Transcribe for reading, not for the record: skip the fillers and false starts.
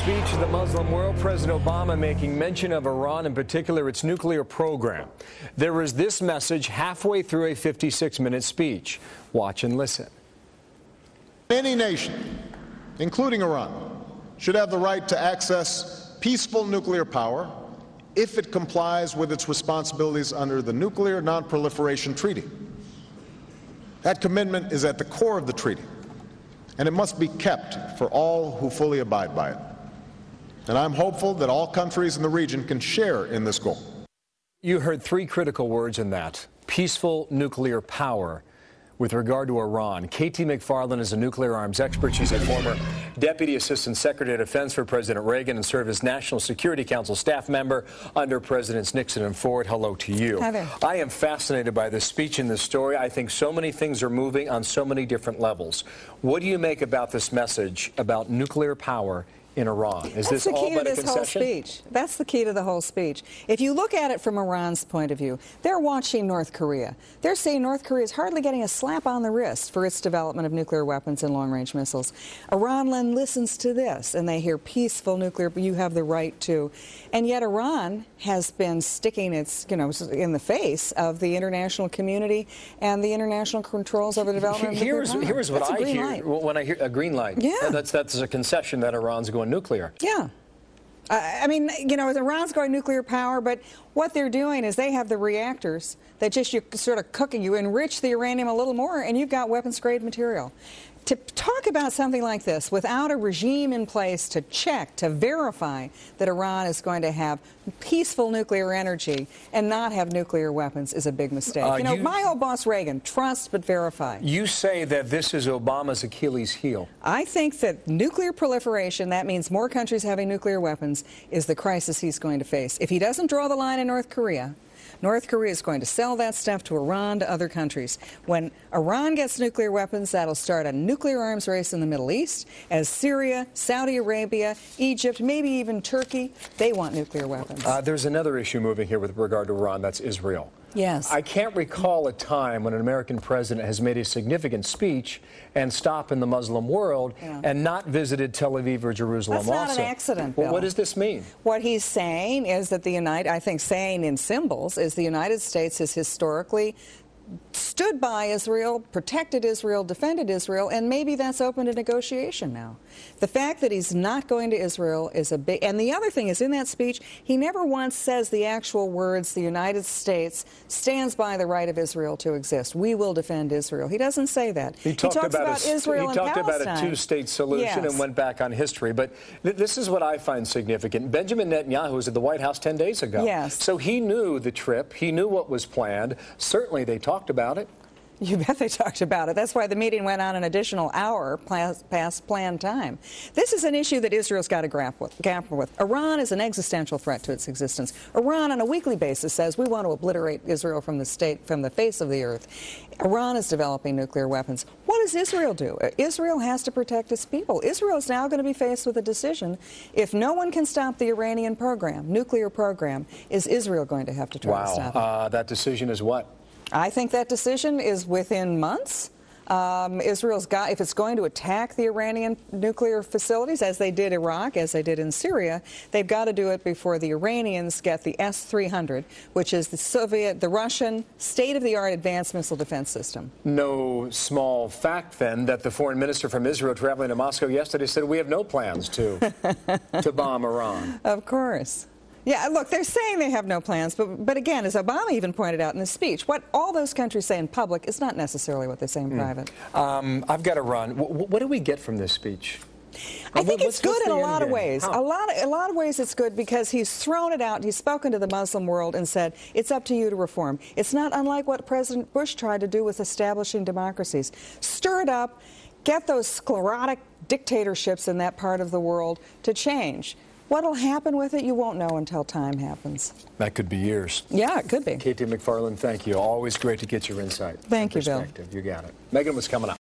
speech to the Muslim world, President Obama making mention of Iran, in particular its nuclear program. There is this message halfway through a 56-minute speech. Watch and listen. Any nation, including Iran, should have the right to access peaceful nuclear power if it complies with its responsibilities under the Nuclear Non-Proliferation Treaty. That commitment is at the core of the treaty, and it must be kept for all who fully abide by it. And I'm hopeful that all countries in the region can share in this goal. You heard three critical words in that: peaceful nuclear power. With regard to Iran, K.T. McFarland is a nuclear arms expert. She's a former Deputy Assistant Secretary of Defense for President Reagan and served as National Security Council staff member under Presidents Nixon and Ford. Hello to you. Hi there. I am fascinated by this speech and this story. I think so many things are moving on so many different levels. What do you make about this message about nuclear power in Iran? Is this all but a concession? Whole speech. That's the key to the whole speech. If you look at it from Iran's point of view, they're watching North Korea. They're saying North Korea is hardly getting a slap on the wrist for its development of nuclear weapons and long-range missiles. Iran then listens to this, and they hear peaceful nuclear, but you have the right to. And yet Iran has been sticking its, in the face of the international community and the international controls over the development of nuclear power. Here's what I hear when I hear a green light. Yeah. That's a concession that Iran's going nuclear. Yeah. Iran's going nuclear power, but what they're doing is they have the reactors that just you sort of cooking. You enrich the uranium a little more, and you've got weapons-grade material. To talk about something like this without a regime in place to check, to verify that Iran is going to have peaceful nuclear energy and not have nuclear weapons is a big mistake. My old boss Reagan, trust but verify. You say that this is Obama's Achilles heel. I think that nuclear proliferation, that means more countries having nuclear weapons, is the crisis he's going to face. If he doesn't draw the line in North Korea is going to sell that stuff to Iran, to other countries. When Iran gets nuclear weapons, that'll start a nuclear arms race in the Middle East, as Syria, Saudi Arabia, Egypt, maybe even Turkey, they want nuclear weapons. There's another issue moving here with regard to Iran, that's Israel. Yes. I can't recall a time when an American president has made a significant speech and stopped in the Muslim world and not visited Tel Aviv or Jerusalem also. That's not an accident, Bill. Well, what does this mean? What he's saying is that saying in symbols is the United States has historically stood by Israel, protected Israel, defended Israel, and maybe that's open to negotiation now. The fact that he's not going to Israel is a big... And the other thing is, in that speech, he never once says the actual words, the United States stands by the right of Israel to exist. We will defend Israel. He doesn't say that. He talked about Israel and Palestine. He talked about a two-state solution and went back on history. But this is what I find significant. Benjamin Netanyahu was at the White House 10 days ago. Yes. So he knew the trip. He knew what was planned. Certainly they talked about it. You bet they talked about it. That's why the meeting went on an additional hour past planned time. This is an issue that Israel's got to grapple with. Iran is an existential threat to its existence. Iran, on a weekly basis, says we want to obliterate Israel from the face of the earth. Iran is developing nuclear weapons. What does Israel do? Israel has to protect its people. Israel is now going to be faced with a decision. If no one can stop the Iranian program, nuclear program, is Israel going to have to try to stop it? That decision is what? I think that decision is within months. Israel's got, if it's going to attack the Iranian nuclear facilities, as they did Iraq, as they did in Syria, they've got to do it before the Iranians get the S-300, which is the Russian state-of-the-art advanced missile defense system. No small fact, then, that the foreign minister from Israel traveling to Moscow yesterday said we have no plans to bomb Iran. Of course. Yeah, look, they're saying they have no plans, but again, as Obama even pointed out in his speech, what all those countries say in public is not necessarily what they say in private. I've got to run. What do we get from this speech? I think it's good in a lot of ways. How? A lot of ways it's good because he's thrown it out. He's spoken to the Muslim world and said, it's up to you to reform. It's not unlike what President Bush tried to do with establishing democracies. Stir it up, get those sclerotic dictatorships in that part of the world to change. What'll happen with it, you won't know until time happens. That could be years. Yeah, it could be. K.T. McFarland, thank you. Always great to get your insight. Thank you, Bill. You got it. Megan was coming up.